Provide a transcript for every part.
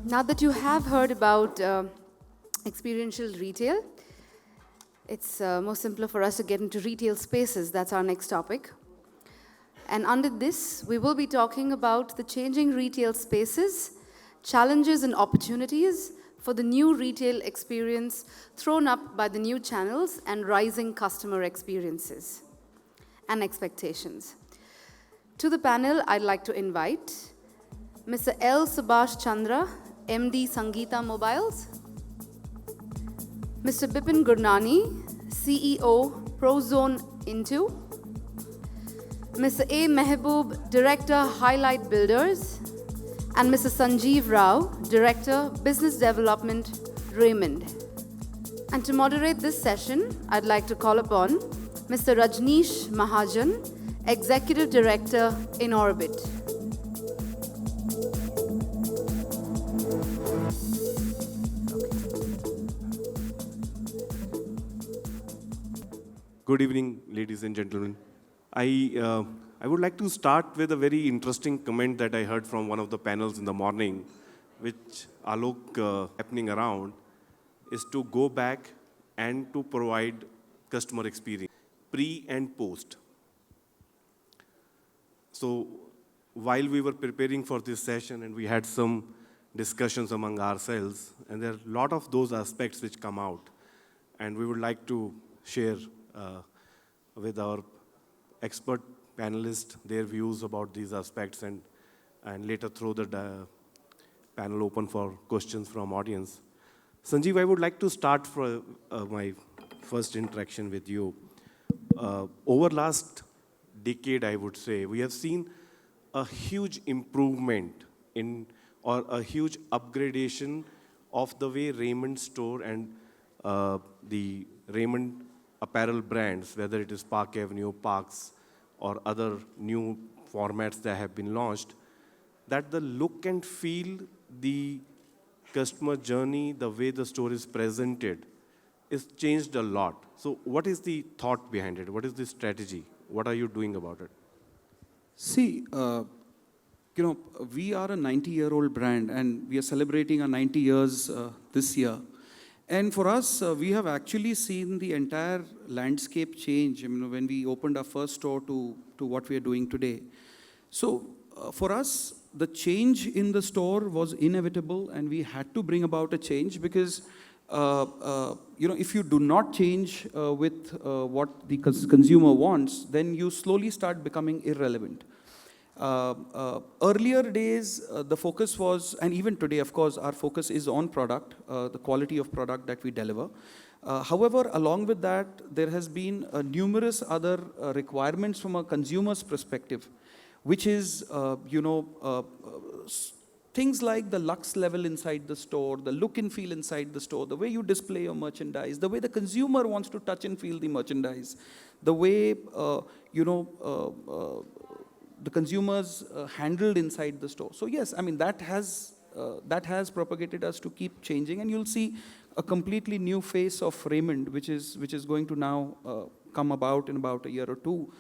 Now that you have heard about experiential retail, it's more simpler for us to get into retail spaces. That's our next topic. And under this, we will be talking about the changing retail spaces, challenges and opportunities for the new retail experience thrown up by the new channels and rising customer experiences and expectations. To the panel, I'd like to invite Mr. L. Subhash Chandra, MD Sangeeta Mobiles, Mr. Bipin Gurnani, CEO Prozone Into, Mr. A. Mehboob, Director Highlight Builders, and Mr. Sanjeev Rao, Director Business Development Raymond. And to moderate this session, I'd like to call upon Mr. Rajneesh Mahajan, Executive Director in Orbit. Good evening, ladies and gentlemen. I would like to start with a very interesting comment that I heard from one of the panels in the morning, which Alok happening around, is to go back and to provide customer experience, pre and post. So while we were preparing for this session and we had some discussions among ourselves, and there are a lot of those aspects which come out, and we would like to share with our expert panelists their views about these aspects, and later throw the panel open for questions from audience. Sanjeev, I would like to start for my first interaction with you. Over last decade, I would say, we have seen a huge improvement or a huge upgradation of the way Raymond store and the Raymond apparel brands, whether it is Park Avenue, Parks, or other new formats that have been launched, that the look and feel, the customer journey, the way the store is presented, is changed a lot. So what is the thought behind it? What is the strategy? What are you doing about it? See, we are a 90-year-old brand, and we are celebrating our 90 years this year. And for us, we have actually seen the entire landscape change when we opened our first store to what we are doing today. So for us, the change in the store was inevitable, and we had to bring about a change because if you do not change with what the consumer wants, then you slowly start becoming irrelevant. Earlier days, the focus was, and even today, of course, our focus is on product, the quality of product that we deliver. However, along with that, there has been numerous other requirements from a consumer's perspective, which is, things like the lux level inside the store, the look and feel inside the store, the way you display your merchandise, the way the consumer wants to touch and feel the merchandise, the way, the consumers handled inside the store. So yes, that has propagated us to keep changing, and you'll see a completely new face of Raymond, which is going to now come about in about a year or two,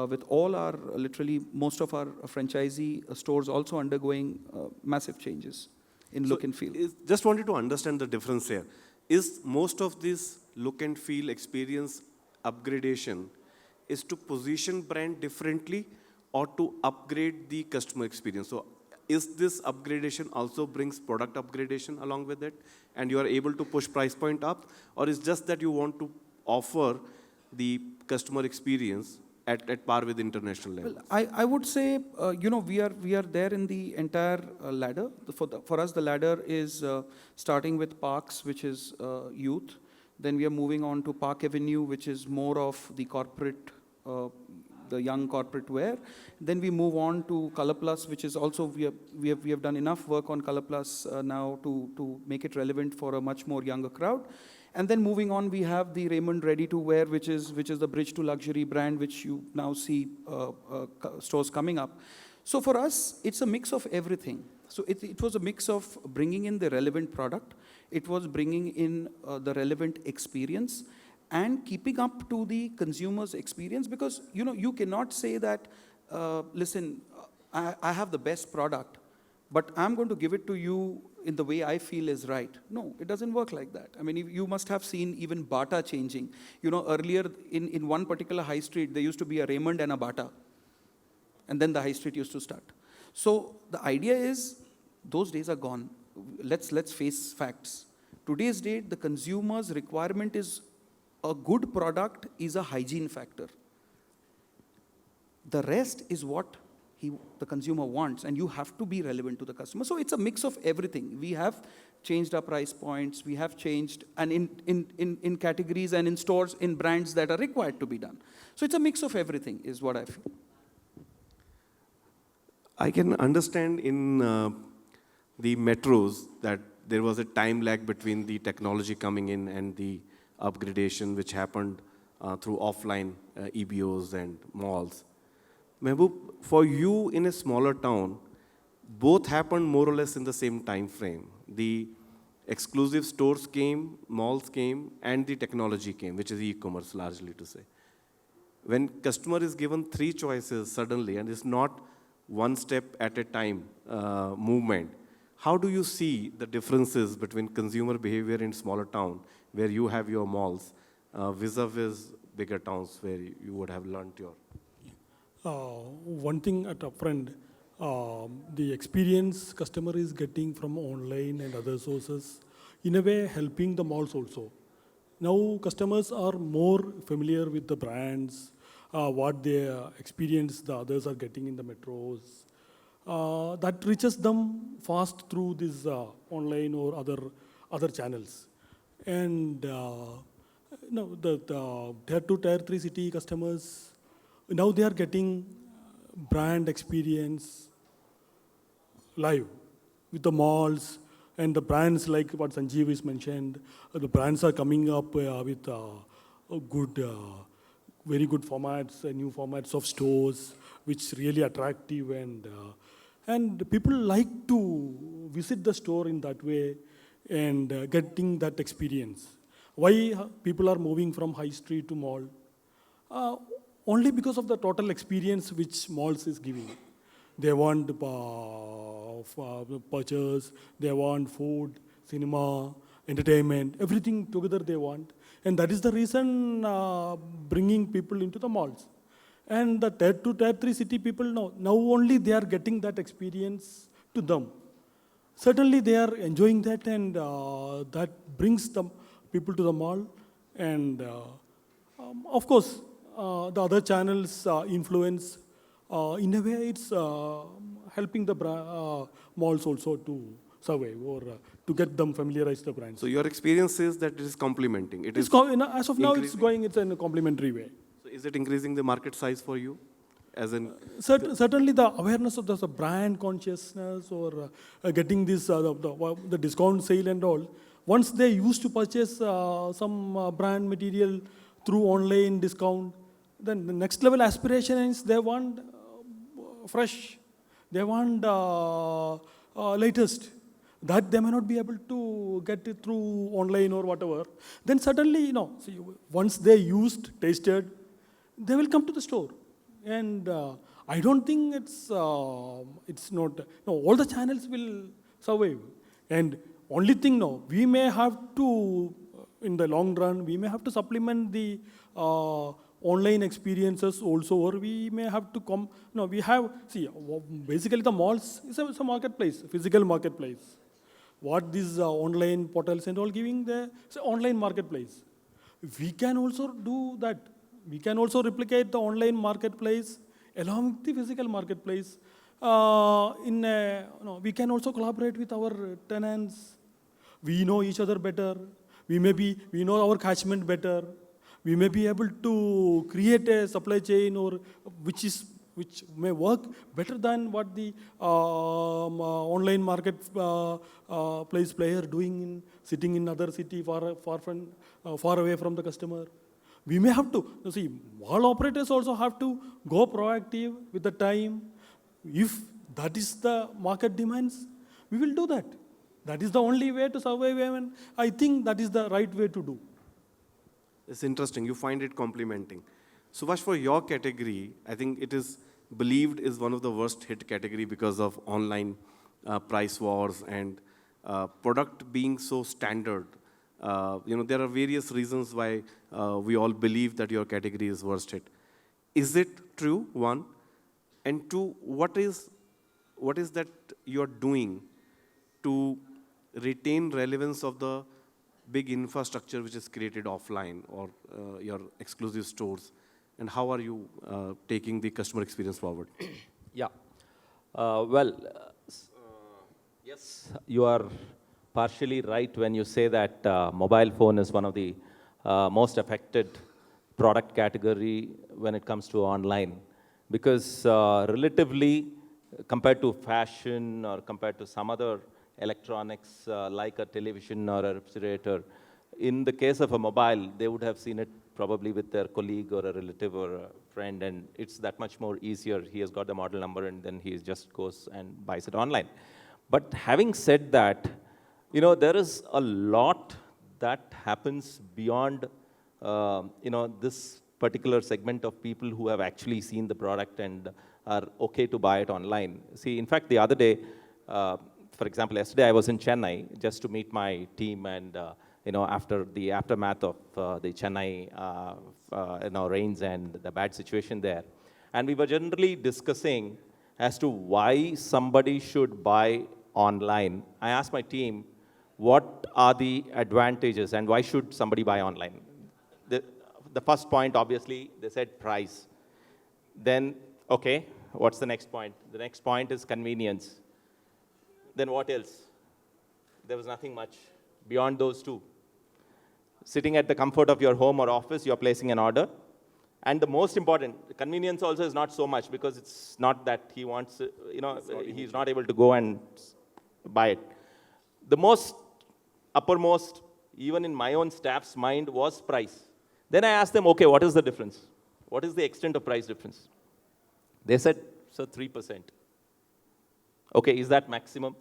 with all our, literally most of our franchisee stores also undergoing massive changes in look and feel. Just wanted to understand the difference here. Is most of this look and feel experience upgradation is to position brand differently or to upgrade the customer experience? So is this upgradation also brings product upgradation along with it, and you are able to push price point up, or is just that you want to offer the customer experience at par with international level? Well, I would say, we are there in the entire ladder. For us, the ladder is starting with Parks, which is youth. Then we are moving on to Park Avenue, which is more of the corporate, the young corporate wear. Then we move on to Color Plus, which is also, we have done enough work on Color Plus now to make it relevant for a much more younger crowd. And then moving on, we have the Raymond Ready to Wear, which is the bridge to luxury brand, which you now see stores coming up. So for us, it's a mix of everything. So it was a mix of bringing in the relevant product. It was bringing in the relevant experience and keeping up to the consumer's experience, because you cannot say that, listen, I have the best product, but I'm going to give it to you in the way I feel is right. No, it doesn't work like that. I mean, you must have seen even Bata changing. You know, earlier in one particular high street, there used to be a Raymond and a Bata. And then the high street used to start. So the idea is, those days are gone. Let's face facts. Today's date, the consumer's requirement is a good product is a hygiene factor. The rest is what the consumer wants, and you have to be relevant to the customer. So it's a mix of everything. We have changed our price points, we have changed, and in categories and in stores, in brands that are required to be done. So it's a mix of everything, is what I feel. I can understand in the metros that there was a time lag between the technology coming in and the upgradation which happened through offline EBOs and malls. Mehboob, for you in a smaller town, both happened more or less in the same time frame. The exclusive stores came, malls came, and the technology came, which is e-commerce largely to say. When customer is given three choices suddenly, and it's not one step at a time movement, how do you see the differences between consumer behavior in smaller town, where you have your malls, vis-a-vis bigger towns where you would have learned your... One thing at upfront, the experience customer is getting from online and other sources, in a way helping the malls also. Now customers are more familiar with the brands, what they experience the others are getting in the metros. That reaches them fast through this online or other channels. And the tier 2, tier 3 city customers, now they are getting brand experience live with the malls and the brands like what Sanjeev is mentioned. The brands are coming up with very good formats, new formats of stores, which really attractive and people like to visit the store in that way and getting that experience. Why people are moving from high street to mall? Only because of the total experience which malls is giving. They want purchase, they want food, cinema, entertainment, everything together they want. And that is the reason bringing people into the malls. And the tier 2, tier 3 city people now only they are getting that experience to them. Certainly they are enjoying that, and that brings the people to the mall. And of course, the other channels influence. In a way, it's helping the malls also to survive or to get them familiarized the brands. So your experience is that it is complementing. As of now, it's in a complementary way. So is it increasing the market size for you? As in certainly the awareness of the brand consciousness or getting this the discount sale and all. Once they used to purchase some brand material through online discount, then the next level aspiration is they want fresh, they want latest. That they may not be able to get it through online or whatever. Then suddenly, once they used, tasted, they will come to the store. And I don't think it's not, all the channels will survive. And only thing, we may have to, in the long run, we may have to supplement the online experiences also, or we may have to basically the malls is a marketplace, physical marketplace. What these online portals and all giving it's an online marketplace. We can also do that. We can also replicate the online marketplace along with the physical marketplace. We can also collaborate with our tenants. We know each other better. We know our catchment better. We may be able to create a supply chain or which may work better than what the online market place player doing sitting in other city far away from the customer. We may have to mall operators also have to go proactive with the time. If that is the market demands, we will do that. That is the only way to survive, and I think that is the right way to do. It's interesting. You find it complementing. Subhash, for your category, I think it is believed is one of the worst hit category because of online price wars and product being so standard. There are various reasons why we all believe that your category is worsted. Is it true, one? And two, what is that you're doing to retain relevance of the big infrastructure which is created offline or your exclusive stores? And how are you taking the customer experience forward? Yeah. Yes, you are partially right when you say that mobile phone is one of the most affected product category when it comes to online. Because relatively, compared to fashion or compared to some other electronics like a television or a refrigerator, in the case of a mobile, they would have seen it probably with their colleague or a relative or a friend, and it's that much more easier. He has got the model number and then he just goes and buys it online. But having said that, there is a lot that happens beyond, this particular segment of people who have actually seen the product and are okay to buy it online. See, in fact, the other day, for example, yesterday I was in Chennai just to meet my team and, after the aftermath of the Chennai, rains and the bad situation there. And we were generally discussing as to why somebody should buy online. I asked my team, what are the advantages and why should somebody buy online? The first point, obviously, they said price. Then, okay, what's the next point? The next point is convenience. Then what else? There was nothing much beyond those two. Sitting at the comfort of your home or office, you're placing an order. And the most important, the convenience also is not so much because it's not that he wants, he's not able to go and buy it. The most uppermost, even in my own staff's mind, was price. Then I asked them, okay, what is the difference? What is the extent of price difference? They said, sir, 3%. Okay, is that maximum?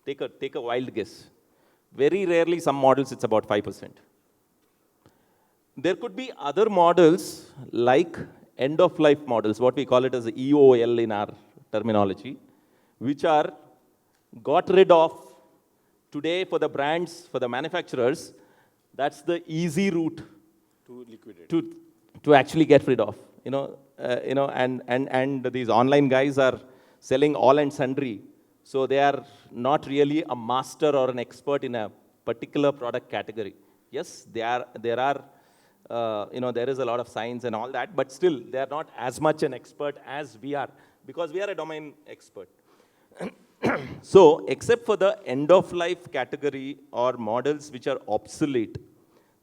Take a wild guess. Very rarely, some models, it's about 5%. There could be other models like end-of-life models, what we call it as EOL in our terminology, which are got rid of today for the brands, for the manufacturers. That's the easy route To liquidate. to actually get rid of. And these online guys are selling all and sundry. So they are not really a master or an expert in a particular product category. Yes, there is a lot of science and all that, but still, they are not as much an expert as we are, because we are a domain expert. So, except for the end-of-life category or models which are obsolete,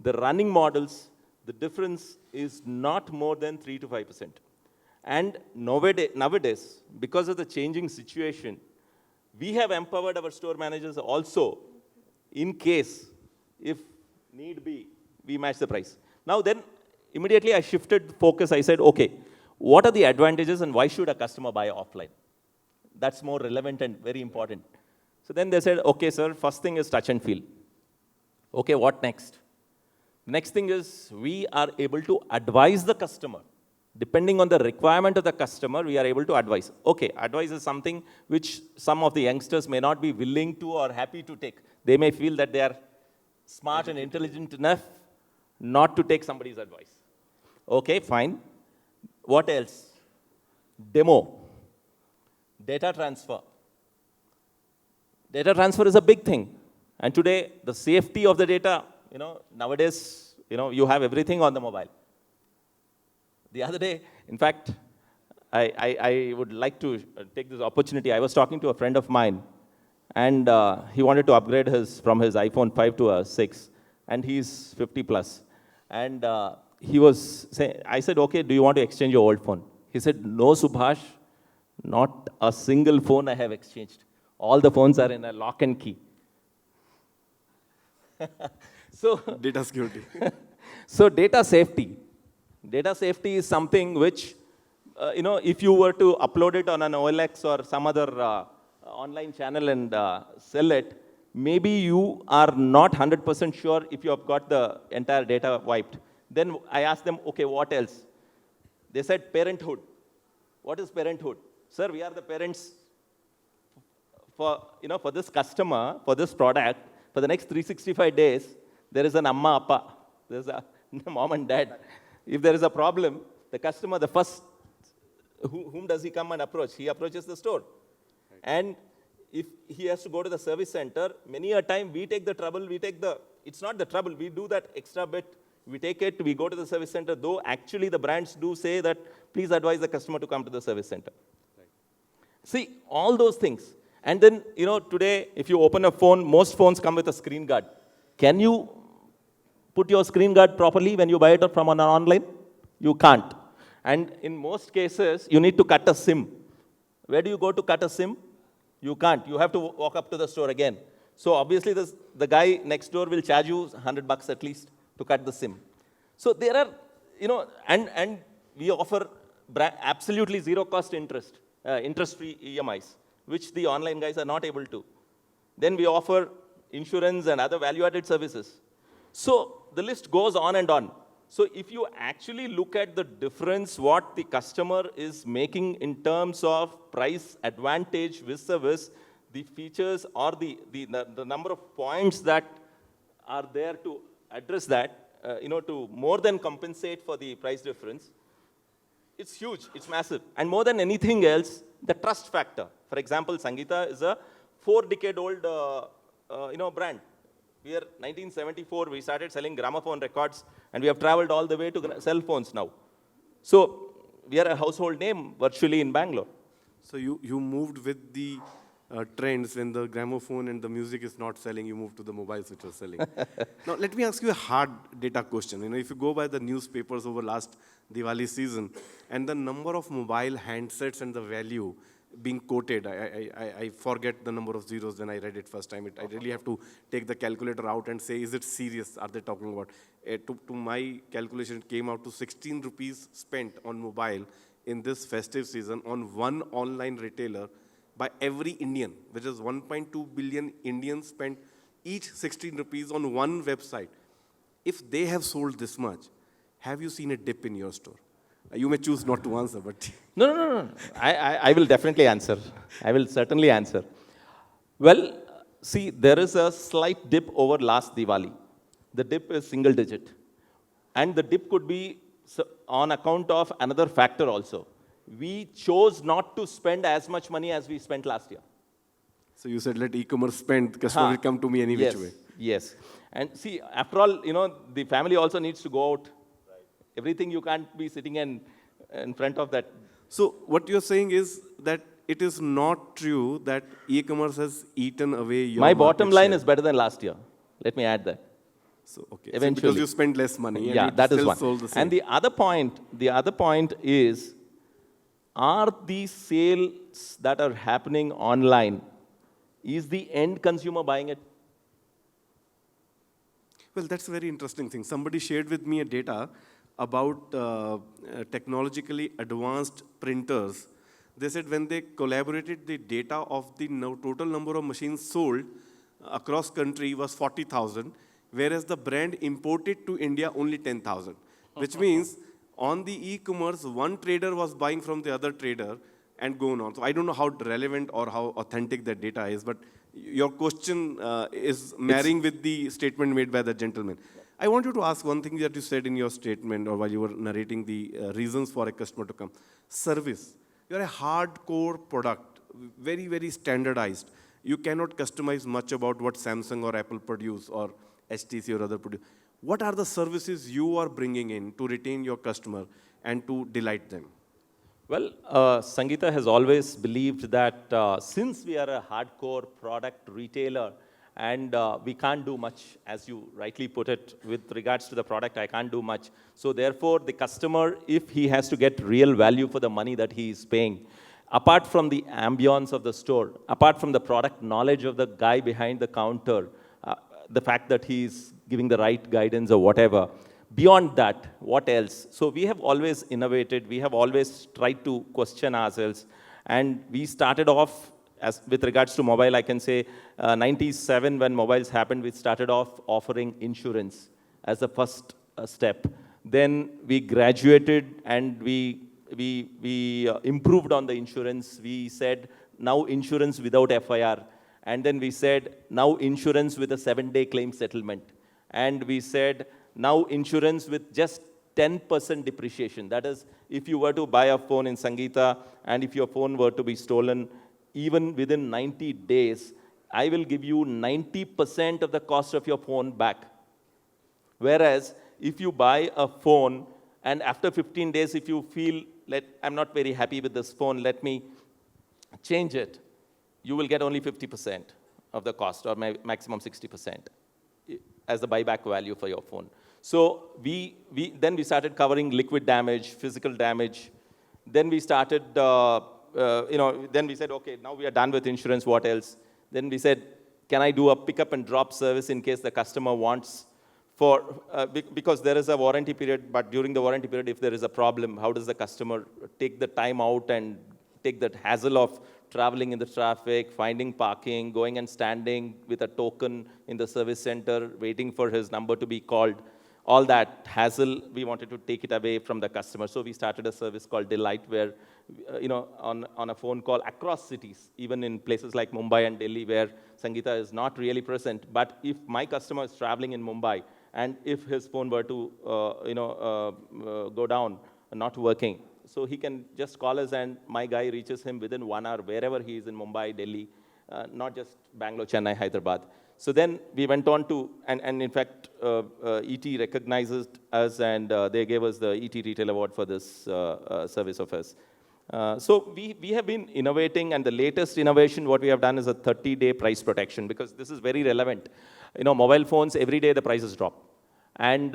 the running models, the difference is not more than 3 to 5%. And nowadays, because of the changing situation, we have empowered our store managers also, in case, if need be, we match the price. Now then, immediately I shifted focus. I said, okay, what are the advantages and why should a customer buy offline? That's more relevant and very important. So then they said, okay, sir, first thing is touch and feel. Okay, what next? Next thing is we are able to advise the customer. Depending on the requirement of the customer, we are able to advise. Okay, advice is something which some of the youngsters may not be willing to or happy to take. They may feel that they are smart and intelligent enough not to take somebody's advice. Okay, fine. What else? Demo. Data transfer. Data transfer is a big thing. And today, the safety of the data, nowadays, you have everything on the mobile. The other day, in fact, I would like to take this opportunity. I was talking to a friend of mine, and he wanted to upgrade from his iPhone 5 to a 6, and he's 50 plus. And he was saying, I said, okay, do you want to exchange your old phone? He said, no, Subhash, not a single phone I have exchanged. All the phones are in a lock and key. So Data security. So data safety. Data safety is something which, if you were to upload it on an OLX or some other online channel and sell it, maybe you are not 100% sure if you have got the entire data wiped. Then I asked them, okay, what else? They said parenthood. What is parenthood? Sir, we are the parents for this customer, for this product, for the next 365 days, there is an amma appa, there's a mom and dad. If there is a problem, the customer, the first, whom does he come and approach? He approaches the store. Right. And if he has to go to the service center, many a time we take the trouble, it's not the trouble, we do that extra bit, we take it, we go to the service center, though actually the brands do say that, please advise the customer to come to the service center. Right. See, all those things. And then, today, if you open a phone, most phones come with a screen guard. Can you put your screen guard properly when you buy it from online? You can't. And in most cases, you need to cut a SIM. Where do you go to cut a SIM? You can't. You have to walk up to the store again. So obviously, the guy next door will charge you $100 at least to cut the SIM. So there are, and we offer absolutely zero cost interest-free EMIs, which the online guys are not able to. Then we offer insurance and other value-added services. So the list goes on and on. So if you actually look at the difference, what the customer is making in terms of price advantage vis-a-vis the features or the number of points that are there to address that, to more than compensate for the price difference, it's huge, it's massive. And more than anything else, the trust factor. For example, Sangeeta is a 4-decade-old brand. We are 1974, we started selling gramophone records, and we have traveled all the way to cell phones now. So we are a household name virtually in Bangalore. So you moved with the trends when the gramophone and the music is not selling, you move to the mobiles which are selling. Now, let me ask you a hard data question. If you go by the newspapers over last Diwali season, and the number of mobile handsets and the value being quoted, I forget the number of zeros when I read it first time. I really have to take the calculator out and say, is it serious? Are they talking about? To my calculation, it came out to 16 rupees spent on mobile in this festive season on one online retailer by every Indian, which is 1.2 billion Indians spent each 16 rupees on one website. If they have sold this much, have you seen a dip in your store? You may choose not to answer, but... No. I will definitely answer. I will certainly answer. Well, see, there is a slight dip over last Diwali. The dip is single digit. And the dip could be on account of another factor also. We chose not to spend as much money as we spent last year. So you said, let e-commerce spend, customer will come to me any which way. Yes. And see, after all, the family also needs to go out. Right. Everything you can't be sitting in front of that. So what you're saying is that it is not true that e-commerce has eaten away your My bottom line share. is better than last year. Let me add that. So, okay. Eventually. So because you spend less money. Yeah, and that is still one. sold the same. And the other point is, are these sales that are happening online, is the end consumer buying it? Well, that's a very interesting thing. Somebody shared with me a data about technologically advanced printers. They said when they collaborated the data of the total number of machines sold across country was 40,000, whereas the brand imported to India only 10,000, which means on the e-commerce, one trader was buying from the other trader and going on. So I don't know how relevant or how authentic that data is, but your question is marrying with the statement made by the gentleman. I want you to ask one thing that you said in your statement or while you were narrating the reasons for a customer to come. Service. You're a hardcore product, very, very standardized. You cannot customize much about what Samsung or Apple produce or HTC or other produce. What are the services you are bringing in to retain your customer and to delight them? Well, Sangeeta has always believed that since we are a hardcore product retailer and we can't do much, as you rightly put it, with regards to the product, I can't do much. So therefore, the customer, if he has to get real value for the money that he is paying, apart from the ambience of the store, apart from the product knowledge of the guy behind the counter, the fact that he's giving the right guidance or whatever, beyond that, what else? So we have always innovated. We have always tried to question ourselves. And we started off, with regards to mobile, I can say, 97 when mobiles happened, we started off offering insurance as the first step. Then we graduated and we improved on the insurance. We said, now insurance without FIR. And then we said, now insurance with a 7-day claim settlement. And we said, now insurance with just 10% depreciation. That is, if you were to buy a phone in Sangeeta and if your phone were to be stolen, even within 90 days, I will give you 90% of the cost of your phone back. Whereas, if you buy a phone and after 15 days, if you feel, I'm not very happy with this phone, let me change it, you will get only 50% of the cost, or maximum 60% as the buyback value for your phone. So then we started covering liquid damage, physical damage. Then we started, then we said, okay, now we are done with insurance, what else? Then we said, can I do a pick up and drop service in case the customer wants because there is a warranty period, but during the warranty period, if there is a problem, how does the customer take the time out and take that hassle of traveling in the traffic, finding parking, going and standing with a token in the service center, waiting for his number to be called? All that hassle, we wanted to take it away from the customer. So we started a service called Delight, where, on a phone call across cities, even in places like Mumbai and Delhi, where Sangeeta is not really present. But if my customer is traveling in Mumbai, and if his phone were to, go down, not working, so he can just call us, and my guy reaches him within 1 hour, wherever he is in Mumbai, Delhi, not just Bangalore, Chennai, Hyderabad. So then we went on to, and in fact, ET recognizes us, and they gave us the ET Retail Award for this service of us. So we have been innovating, and the latest innovation, what we have done is a 30-day price protection, because this is very relevant. Mobile phones, every day the prices drop. And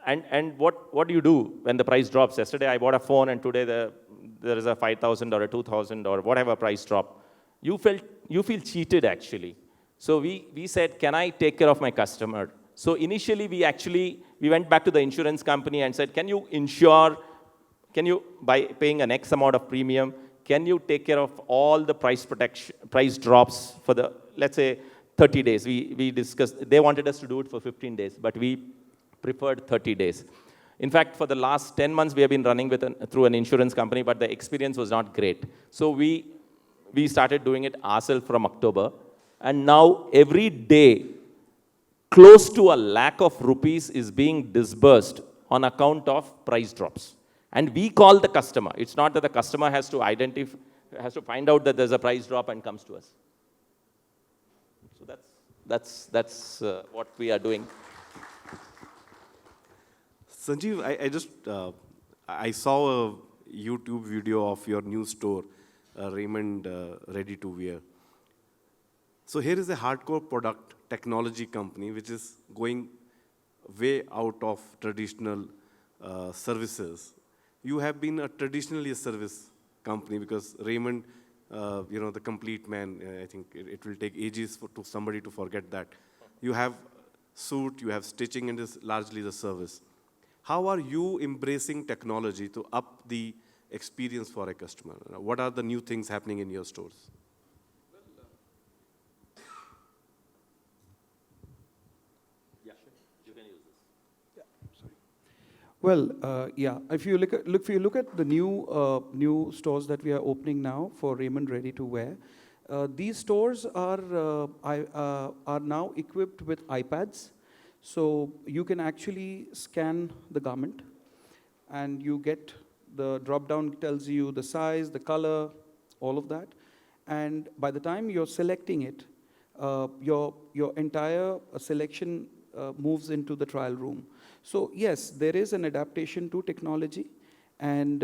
and what do you do when the price drops? Yesterday I bought a phone, and today there is a 5,000 or a 2,000 or whatever price drop. You feel cheated, actually. So we said, can I take care of my customer? So initially we went back to the insurance company and said, can you, by paying an X amount of premium, can you take care of all the price drops for the, let's say, 30 days. We discussed, they wanted us to do it for 15 days, but we preferred 30 days. In fact, for the last 10 months, we have been running through an insurance company, but the experience was not great. So we started doing it ourselves from October. And now, every day, close to ₹100,000 is being disbursed on account of price drops. And we call the customer. It's not that the customer has to find out that there's a price drop and comes to us. So that's what we are doing. Sanjeev, I saw a YouTube video of your new store, Raymond Ready to Wear. So here is a hardcore product technology company which is going way out of traditional services. You have been traditionally a service company, because Raymond, the complete man, I think it will take ages for somebody to forget that. You have suit, you have stitching, and is largely the service. How are you embracing technology to up the experience for a customer? What are the new things happening in your stores? Well, yeah. If you look at the new stores that we are opening now for Raymond Ready to Wear, these stores are now equipped with iPads, so you can actually scan the garment, and you get the drop down tells you the size, the color, all of that, and by the time you're selecting it, your entire selection moves into the trial room. So yes, there is an adaptation to technology, and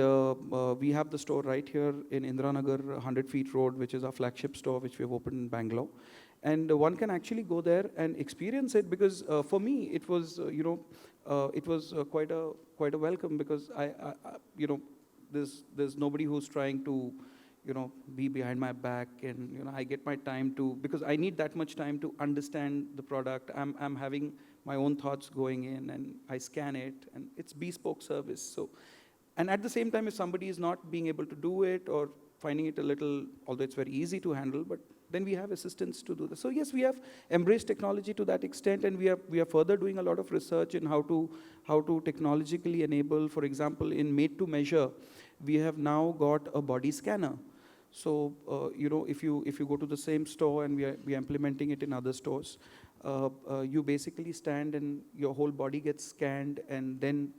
we have the store right here in Indiranagar, 100 Feet Road, which is our flagship store, which we have opened in Bangalore. And one can actually go there and experience it, because for me, it was, quite a welcome, because there's nobody who's trying to, be behind my back, and I get my time to, because I need that much time to understand the product. I'm having my own thoughts going in, and I scan it, and it's bespoke service. So, and at the same time, if somebody is not being able to do it or finding it a little, although it's very easy to handle, but then we have assistants to do this. So yes, we have embraced technology to that extent, and we are further doing a lot of research in how to technologically enable. For example, in made to measure, we have now got a body scanner. So, if you go to the same store and we are implementing it in other stores, you basically stand and your whole body gets scanned, and then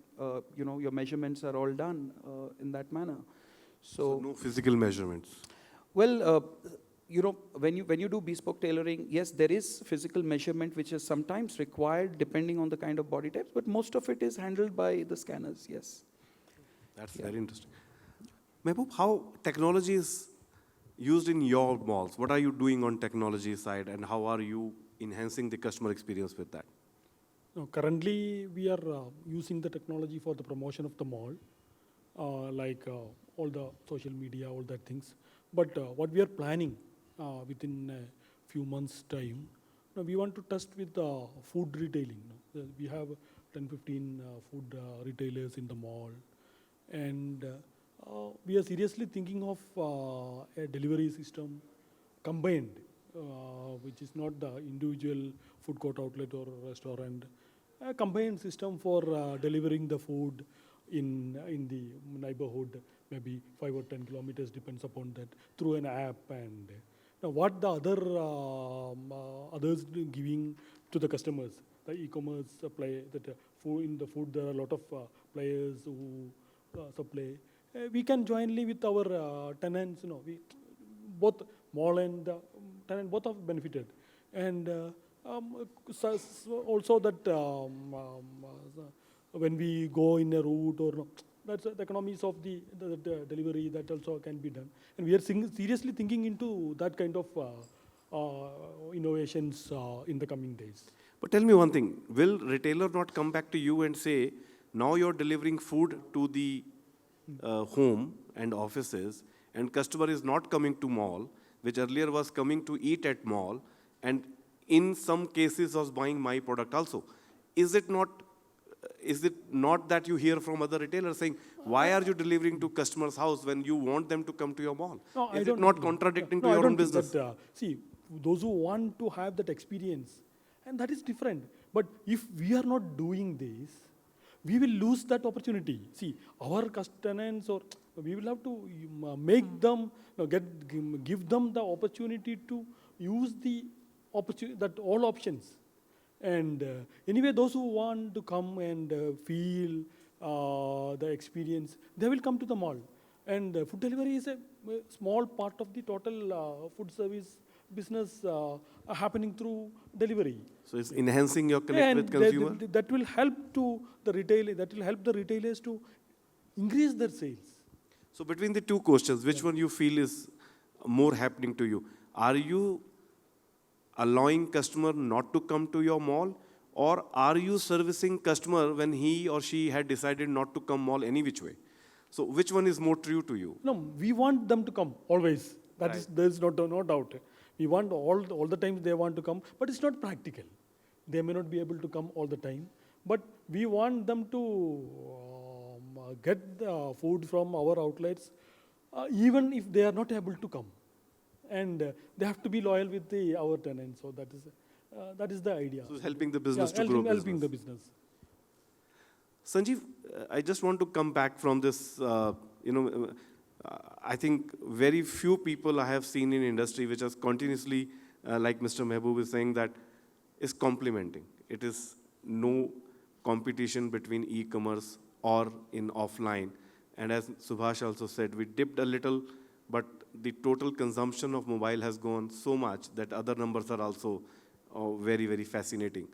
your measurements are all done in that manner. So no physical measurements. Well, when you do bespoke tailoring, yes, there is physical measurement which is sometimes required depending on the kind of body types, but most of it is handled by the scanners. Yes. That's very interesting. Mehboob, how technology is used in your malls? What are you doing on technology side, and how are you enhancing the customer experience with that? No, currently, we are using the technology for the promotion of the mall, like all the social media, all that things. But what we are planning within a few months' time, we want to test with food retailing. We have 10, 15 food retailers in the mall, and we are seriously thinking of a delivery system combined, which is not the individual food court outlet or restaurant, a combined system for delivering the food in the neighborhood, maybe 5 or 10 kilometers, depends upon that, through an app. And now what the others giving to the customers, the e-commerce supply, that food, in the food there are a lot of players who supply. We can jointly with our tenants, we both mall and the tenant both have benefited, and also that when we go in a route, or that's the economies of the delivery, that also can be done, and we are seriously thinking into that kind of innovations in the coming days. But tell me one thing, will retailer not come back to you and say, now you're delivering food to the home and offices, and customer is not coming to mall, which earlier was coming to eat at mall, and in some cases was buying my product also? Is it not that you hear from other retailers saying, why are you delivering to customer's house when you want them to come to your mall? No, Is it not contradicting to your own business? That, see, those who want to have that experience, and that is different. But if we are not doing this, we will lose that opportunity. See, our tenants, or we will have to make them, give them the opportunity to use the opportunity, that all options. And anyway, those who want to come and feel the experience, they will come to the mall. And food delivery is a small part of the total food service business happening through delivery. So it's enhancing your connect with consumer? That will help to the retailer. That will help the retailers to increase their sales. So between the two questions, which one you feel is more happening to you? Are you allowing customer not to come to your mall, or are you servicing customer when he or she had decided not to come mall any which way? So which one is more true to you? No, we want them to come always. There is no doubt. We want all the times they want to come, but it's not practical. They may not be able to come all the time, but we want them to get the food from our outlets, even if they are not able to come. And they have to be loyal with our tenants. So that is the idea. So helping the business to grow. Helping the business. Sanjeev, I just want to come back from this. I think very few people I have seen in industry which has continuously, like Mr. Mehboob is saying, that is complementing. It is no competition between e-commerce or in offline. And as Subhash also said, we dipped a little, but the total consumption of mobile has gone so much that other numbers are also very, very fascinating.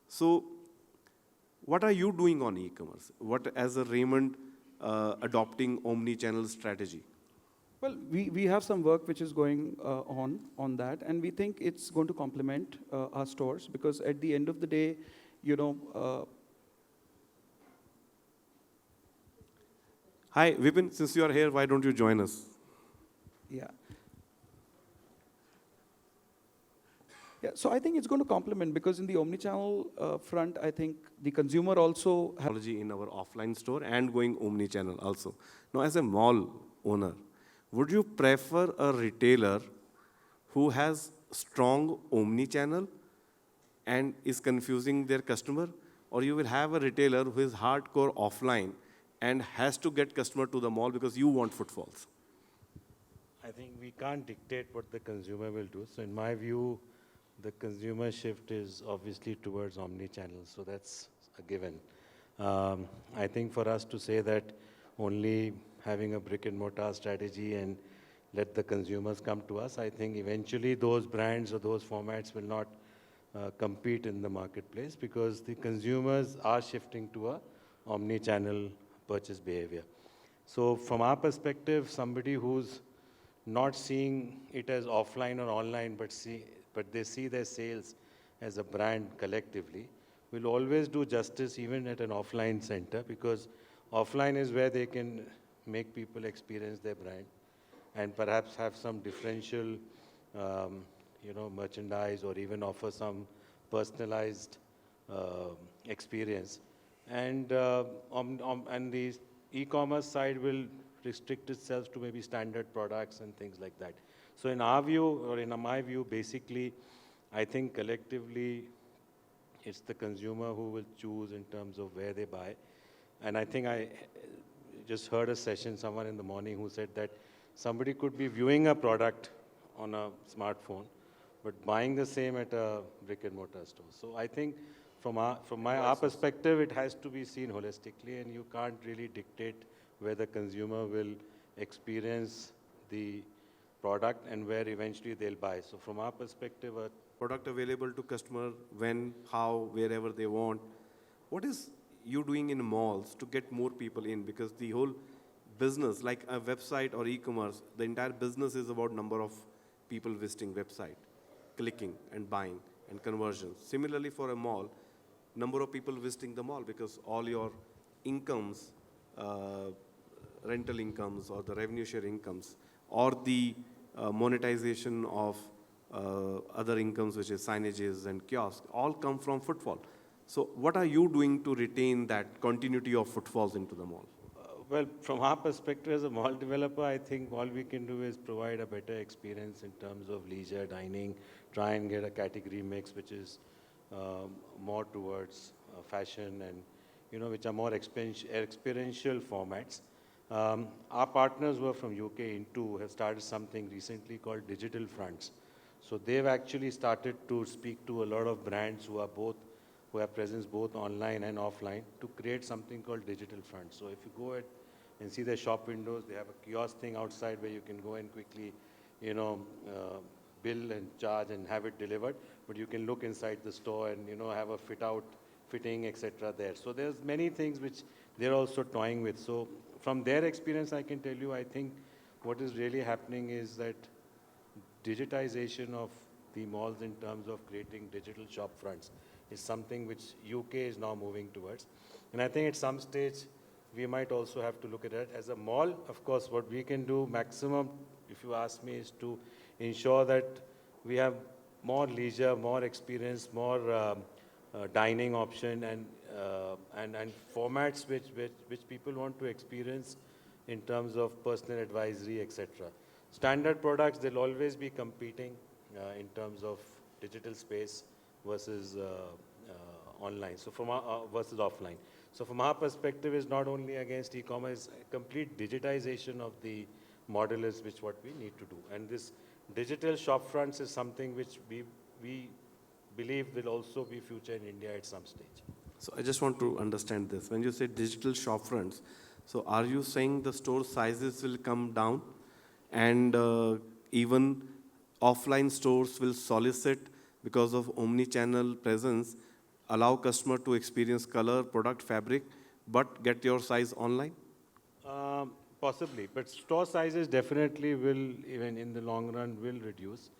So what are you doing on e-commerce? What, as a Raymond, adopting omni-channel strategy? Well, we have some work which is going on that, and we think it's going to complement our stores, because at the end of the day, Hi, Vipin, since you are here, why don't you join us? Yeah. Yeah, so I think it's going to complement, because in the omnichannel front, I think the consumer also has Technology in our offline store and going omni-channel also. Now, as a mall owner, would you prefer a retailer who has strong omni-channel and is confusing their customer, or you will have a retailer who is hardcore offline and has to get customer to the mall because you want footfalls? I think we can't dictate what the consumer will do. So in my view, the consumer shift is obviously towards omni-channel. So that's a given. I think for us to say that only having a brick and mortar strategy and let the consumers come to us, I think eventually those brands or those formats will not compete in the marketplace because the consumers are shifting to a omni-channel purchase behavior. So from our perspective, somebody who's not seeing it as offline or online, but they see their sales as a brand collectively, will always do justice even at an offline center because offline is where they can make people experience their brand and perhaps have some differential, merchandise or even offer some personalized experience. And the e-commerce side will restrict itself to maybe standard products and things like that. So in our view, or in my view, basically, I think collectively, it's the consumer who will choose in terms of where they buy. And I think I just heard a session, someone in the morning who said that somebody could be viewing a product on a smartphone, but buying the same at a brick and mortar store. So I think from our perspective, it has to be seen holistically, and you can't really dictate where the consumer will experience the product and where eventually they'll buy. So from our perspective, Product available to customer when, how, wherever they want. What is you doing in malls to get more people in? Because the whole business, like a website or e-commerce, the entire business is about number of people visiting website, clicking and buying and conversions. Similarly for a mall, number of people visiting the mall because all your incomes, rental incomes or the revenue share incomes or the monetization of other incomes, which is signages and kiosks, all come from footfall. So what are you doing to retain that continuity of footfalls into the mall? well, from our perspective as a mall developer, I think all we can do is provide a better experience in terms of leisure, dining, try and get a category mix which is more towards fashion and, which are more experiential formats. Our partners who are from UK Into have started something recently called Digital Fronts. So they've actually started to speak to a lot of brands who have presence both online and offline to create something called Digital Fronts. So if you go and see their shop windows, they have a kiosk thing outside where you can go and quickly, bill and charge and have it delivered. But you can look inside the store and, have a fitting, etc. there. So there's many things which they're also toying with. So from their experience, I can tell you, I think what is really happening is that digitization of the malls in terms of creating digital shop fronts is something which UK is now moving towards. And I think at some stage, we might also have to look at it as a mall. Of course, what we can do maximum, if you ask me, is to ensure that we have more leisure, more experience, more dining option and formats which people want to experience in terms of personal advisory, etc. Standard products, they'll always be competing in terms of digital space versus online, so versus offline. So from our perspective, is not only against e-commerce, complete digitization of the model is what we need to do. And this digital shop fronts is something which we believe will also be future in India at some stage. So I just want to understand this. When you say digital shop fronts, so are you saying the store sizes will come down and even offline stores will solicit because of omni-channel presence, allow customer to experience color, product, fabric, but get your size online? Possibly, but store sizes definitely will, even in the long run, will reduce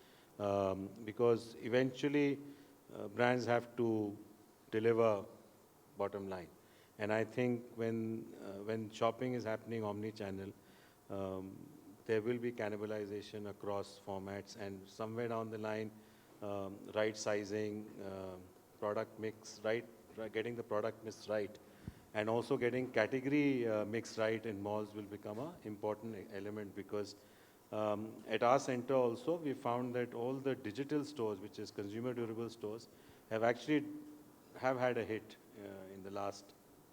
because eventually brands have to deliver bottom line. And I think when shopping is happening omni-channel, there will be cannibalization across formats, and somewhere down the line, right sizing, product mix right, getting the product mix right, and also getting category mix right in malls will become an important element because at our center also, we found that all the digital stores, which is consumer durable stores, have had a hit in the last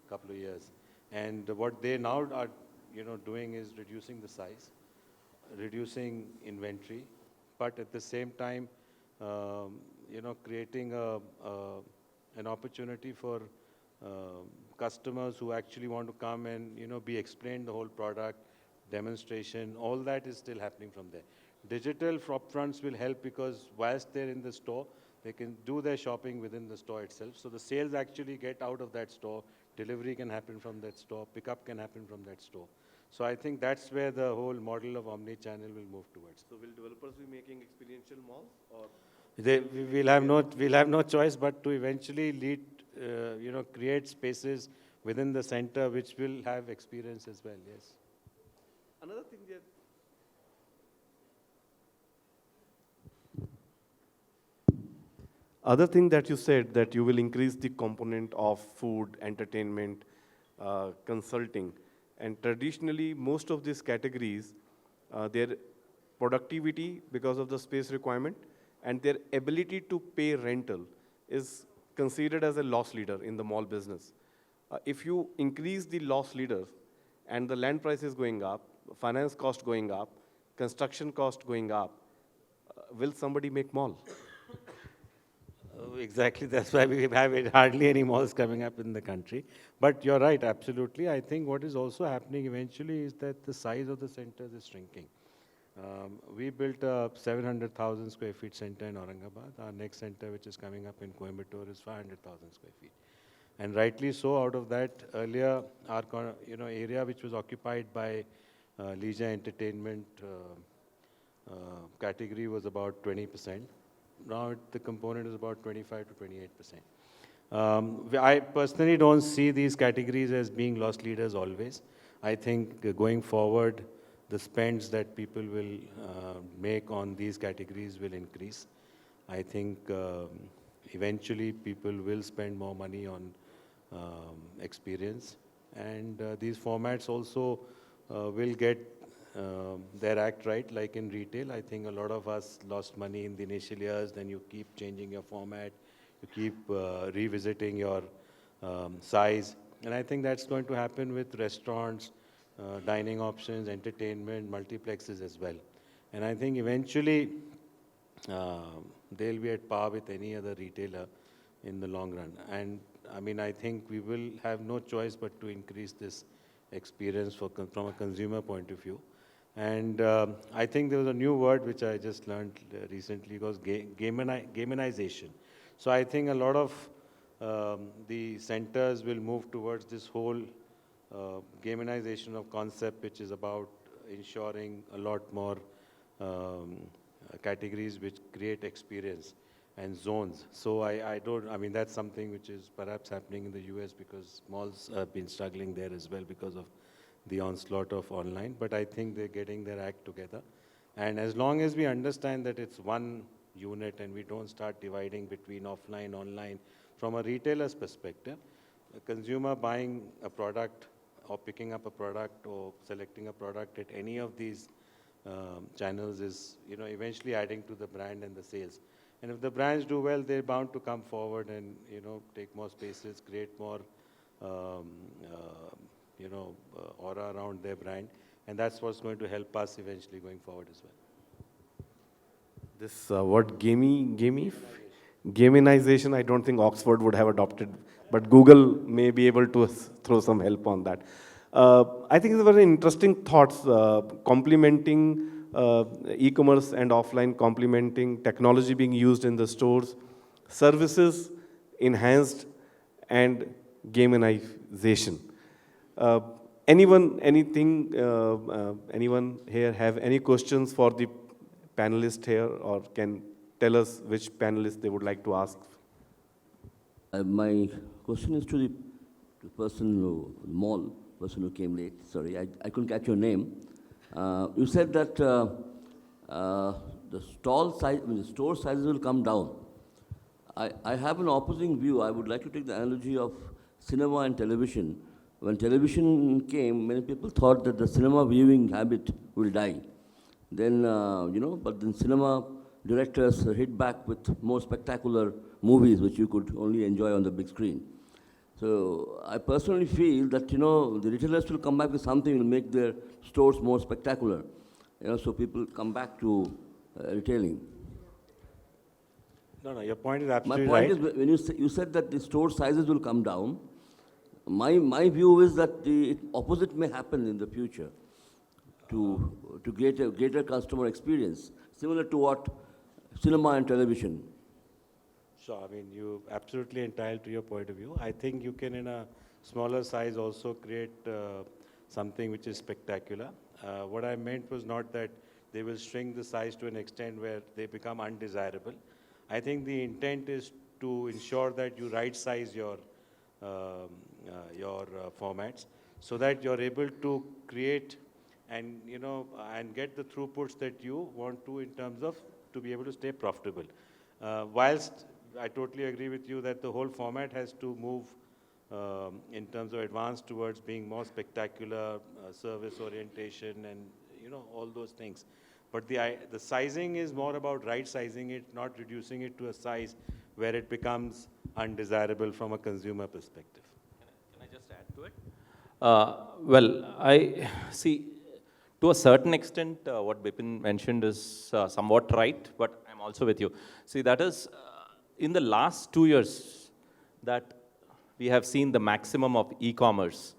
couple of years. And what they now are doing is reducing the size. reducing inventory, but at the same time, creating an opportunity for customers who actually want to come and, be explained the whole product, demonstration, all that is still happening from there. Digital upfronts will help because whilst they're in the store, they can do their shopping within the store itself. So the sales actually get out of that store, delivery can happen from that store, pickup can happen from that store. So I think that's where the whole model of omni-channel will move towards. So will developers be making experiential malls, or We'll have no choice but to eventually lead, create spaces within the center which will have experience as well, yes. another thing that other thing that you said, that you will increase the component of food, entertainment, consulting, and traditionally most of these categories, their productivity because of the space requirement and their ability to pay rental is considered as a loss leader in the mall business. If you increase the loss leaders and the land price is going up, finance cost going up, construction cost going up, will somebody make mall? Exactly, that's why we have hardly any malls coming up in the country. But you're right, absolutely. I think what is also happening eventually is that the size of the centers is shrinking. We built a 700,000 square feet center in Aurangabad. Our next center, which is coming up in Coimbatore, is 500,000 square feet. And rightly so, out of that, earlier, our area which was occupied by leisure entertainment category was about 20%. Now the component is about 25 to 28%. I personally don't see these categories as being loss leaders always. I think going forward, the spends that people will make on these categories will increase. I think eventually people will spend more money on experience, and these formats also will get their act right. Like in retail, I think a lot of us lost money in the initial years, then you keep changing your format, you keep revisiting your size, and I think that's going to happen with restaurants, dining options, entertainment, multiplexes as well. And I think eventually they'll be at par with any other retailer in the long run. And I mean, I think we will have no choice but to increase this experience from a consumer point of view. And I think there was a new word which I just learned recently, was gamification. So I think a lot of the centers will move towards this whole gamification of concept, which is about ensuring a lot more categories which create experience and zones. So I mean, that's something which is perhaps happening in the US, because malls have been struggling there as well because of the onslaught of online. But I think they're getting their act together. And as long as we understand that it's one unit and we don't start dividing between offline, online, from a retailer's perspective, a consumer buying a product or picking up a product or selecting a product at any of these channels is, eventually adding to the brand and the sales. And if the brands do well, they're bound to come forward and, take more spaces, create more, aura around their brand. And that's what's going to help us eventually going forward as well. This word gamification, I don't think Oxford would have adopted, but Google may be able to throw some help on that. I think it's very interesting thoughts, complementing e-commerce and offline, complementing technology being used in the stores, services enhanced, and gamification. Anyone here have any questions for the panelist here, or can tell us which panelist they would like to ask? My question is to the person who came late. Sorry, I couldn't catch your name. You said that the store sizes will come down. I have an opposing view. I would like to take the analogy of cinema and television. When television came, many people thought that the cinema viewing habit will die. Then, but then cinema directors hit back with more spectacular movies, which you could only enjoy on the big screen. So I personally feel that, the retailers will come back with something that will make their stores more spectacular. so people come back to retailing. No, your point is My absolutely point right. is, when you said that the store sizes will come down, my view is that the opposite may happen in the future to greater customer experience, similar to what cinema and television. Sure, I mean, you're absolutely entitled to your point of view. I think you can, in a smaller size, also create something which is spectacular. What I meant was not that they will shrink the size to an extent where they become undesirable. I think the intent is to ensure that you right-size your formats so that you're able to create and, and get the throughputs that you want to in terms of to be able to stay profitable. Whilst I totally agree with you that the whole format has to move in terms of advance towards being more spectacular, service orientation, and all those things. But the sizing is more about right sizing it, not reducing it to a size where it becomes undesirable from a consumer perspective. Can I just add to it? Well, I see, to a certain extent, what Bipin mentioned is somewhat right, but I'm also with you. See, that is, in the last 2 years, that we have seen the maximum of e-commerce.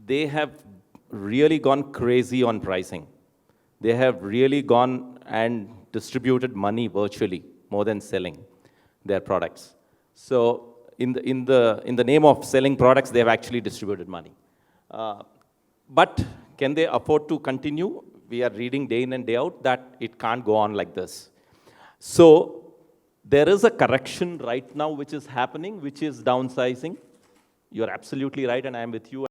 They have really gone crazy on pricing. They have really gone and distributed money virtually more than selling their products. So in the name of selling products, they have actually distributed money. But can they afford to continue? We are reading day in and day out that it can't go on like this. So there is a correction right now which is happening, which is downsizing. You're absolutely right, and I'm with you.